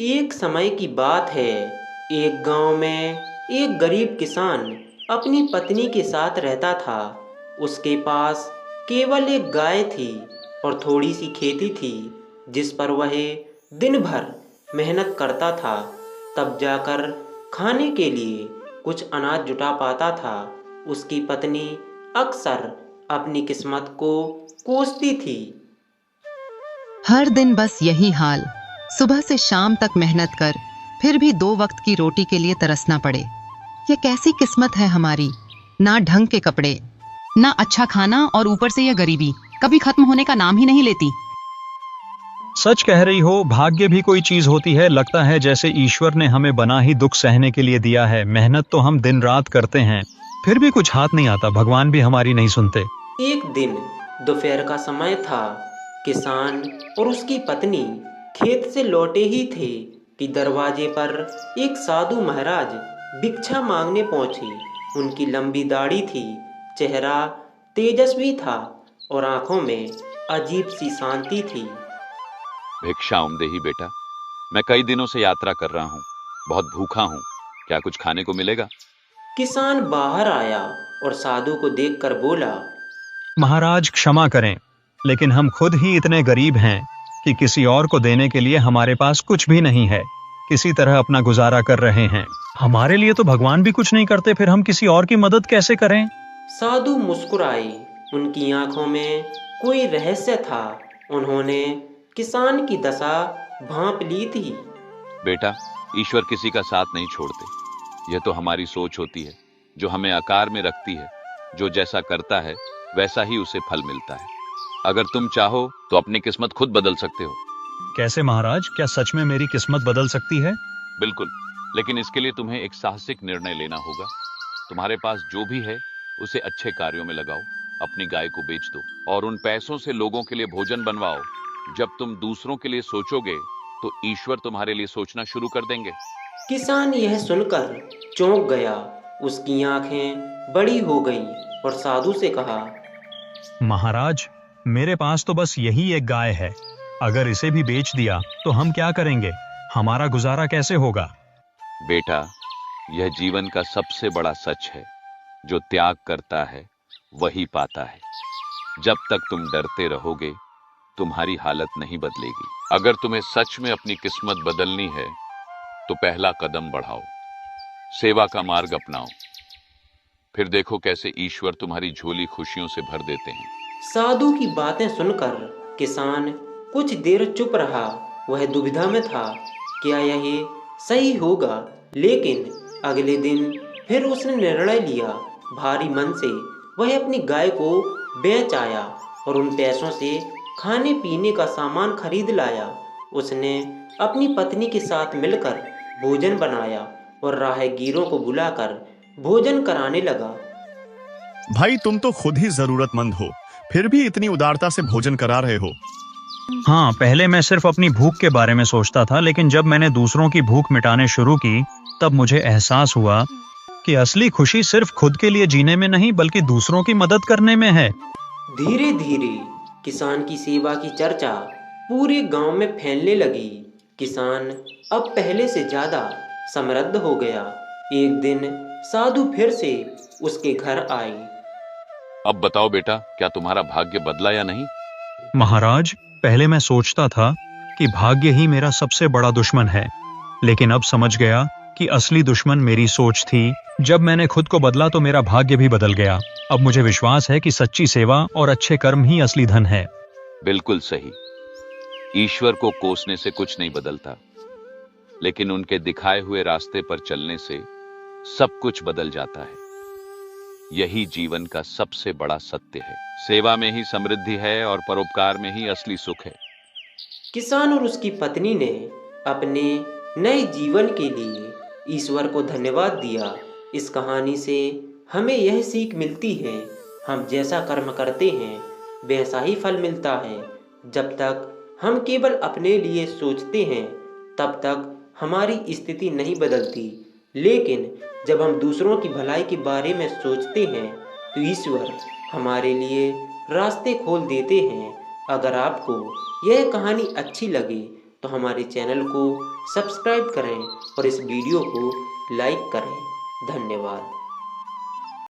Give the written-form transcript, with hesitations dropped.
एक समय की बात है। एक गांव में एक गरीब किसान अपनी पत्नी के साथ रहता था। उसके पास केवल एक गाय थी और थोड़ी सी खेती थी, जिस पर वह दिन भर मेहनत करता था। तब जाकर खाने के लिए कुछ अनाज जुटा पाता था। उसकी पत्नी अक्सर अपनी किस्मत को कोसती थी। हर दिन बस यही हाल, सुबह से शाम तक मेहनत कर, फिर भी 2 वक्त की रोटी के लिए तरसना पड़े। ये कैसी किस्मत है हमारी, ना ढंग के कपड़े, ना अच्छा खाना, और ऊपर से यह गरीबी कभी खत्म होने का नाम ही नहीं लेती। सच कह रही हो, भाग्य भी कोई चीज होती है। लगता है जैसे ईश्वर ने हमें बना ही दुख सहने के लिए दिया है। मेहनत तो हम दिन रात करते हैं, फिर भी कुछ हाथ नहीं आता। भगवान भी हमारी नहीं सुनते। एक दिन दोपहर का समय था। किसान और उसकी पत्नी खेत से लौटे ही थे कि दरवाजे पर एक साधु महाराज भिक्षा मांगने पहुंचे। उनकी लंबी दाढ़ी थी, चेहरा तेजस्वी था और आंखों में अजीब सी शांति थी। भिक्षाम देही बेटा, मैं कई दिनों से यात्रा कर रहा हूँ, बहुत भूखा हूँ। क्या कुछ खाने को मिलेगा? किसान बाहर आया और साधु को देखकर बोला, महाराज क्षमा करें, लेकिन हम खुद ही इतने गरीब हैं कि किसी और को देने के लिए हमारे पास कुछ भी नहीं है। किसी तरह अपना गुजारा कर रहे हैं। हमारे लिए तो भगवान भी कुछ नहीं करते, फिर हम किसी और की मदद कैसे करें? साधु मुस्कुराए। उनकी आंखों में कोई रहस्य था। उन्होंने किसान की दशा भांप ली थी। बेटा, ईश्वर किसी का साथ नहीं छोड़ते। यह तो हमारी सोच होती है जो हमें आकार में रखती है। जो जैसा करता है वैसा ही उसे फल मिलता है। अगर तुम चाहो तो अपनी किस्मत खुद बदल सकते हो। कैसे महाराज, क्या सच में मेरी किस्मत बदल सकती है? बिल्कुल, लेकिन इसके लिए तुम्हें एक साहसिक निर्णय लेना होगा। तुम्हारे पास जो भी है उसे अच्छे कार्यों में लगाओ। अपनी गाय को बेच दो और उन पैसों से लोगों के लिए भोजन बनवाओ। जब तुम दूसरों के लिए सोचोगे तो ईश्वर तुम्हारे लिए सोचना शुरू कर देंगे। किसान यह सुनकर चौंक गया। उसकी आंखें बड़ी हो गईं और साधु से कहा, महाराज, मेरे पास तो बस यही एक गाय है। अगर इसे भी बेच दिया तो हम क्या करेंगे? हमारा गुजारा कैसे होगा? बेटा, यह जीवन का सबसे बड़ा सच है। जो त्याग करता है वही पाता है। जब तक तुम डरते रहोगे तुम्हारी हालत नहीं बदलेगी। अगर तुम्हें सच में अपनी किस्मत बदलनी है तो पहला कदम बढ़ाओ, सेवा का मार्ग अपनाओ। फिर देखो कैसे ईश्वर तुम्हारी झोली खुशियों से भर देते हैं। साधु की बातें सुनकर किसान कुछ देर चुप रहा। वह दुविधा में था, क्या यह सही होगा? लेकिन अगले दिन फिर उसने निर्णय लिया। भारी मन से वह अपनी गाय को बेच आया और उन पैसों से खाने पीने का सामान खरीद लाया। उसने अपनी पत्नी के साथ मिलकर भोजन बनाया और राहगीरों को बुलाकर भोजन कराने लगा। भाई, तुम तो खुद ही जरूरतमंद हो, फिर भी इतनी उदारता से भोजन करा रहे हो। हाँ, पहले मैं सिर्फ अपनी भूख के बारे में सोचता था, लेकिन जब मैंने दूसरों की भूख मिटाने शुरू की तब मुझे एहसास हुआ कि असली खुशी सिर्फ खुद के लिए जीने में नहीं बल्कि दूसरों की मदद करने में है। धीरे धीरे किसान की सेवा की चर्चा पूरे गांव में फैलने लगी। किसान अब पहले से ज्यादा समृद्ध हो गया। एक दिन साधु फिर से उसके घर आए। अब बताओ बेटा, क्या तुम्हारा भाग्य बदला या नहीं? महाराज, पहले मैं सोचता था कि भाग्य ही मेरा सबसे बड़ा दुश्मन है, लेकिन अब समझ गया कि असली दुश्मन मेरी सोच थी। जब मैंने खुद को बदला तो मेरा भाग्य भी बदल गया। अब मुझे विश्वास है कि सच्ची सेवा और अच्छे कर्म ही असली धन है। बिल्कुल सही। ईश्वर को कोसने से कुछ नहीं बदलता, लेकिन उनके दिखाए हुए रास्ते पर चलने से सब कुछ बदल जाता है। यही जीवन का सबसे बड़ा सत्य है। सेवा में ही समृद्धि है और परोपकार में ही असली सुख है। किसान और उसकी पत्नी ने अपने नए जीवन के लिए ईश्वर को धन्यवाद दिया। इस कहानी से हमें यह सीख मिलती है, हम जैसा कर्म करते हैं वैसा ही फल मिलता है। जब तक हम केवल अपने लिए सोचते हैं तब तक हमारी स्थिति नहीं बदलती, लेकिन जब हम दूसरों की भलाई के बारे में सोचते हैं तो ईश्वर हमारे लिए रास्ते खोल देते हैं। अगर आपको यह कहानी अच्छी लगे तो हमारे चैनल को सब्सक्राइब करें और इस वीडियो को लाइक करें। धन्यवाद।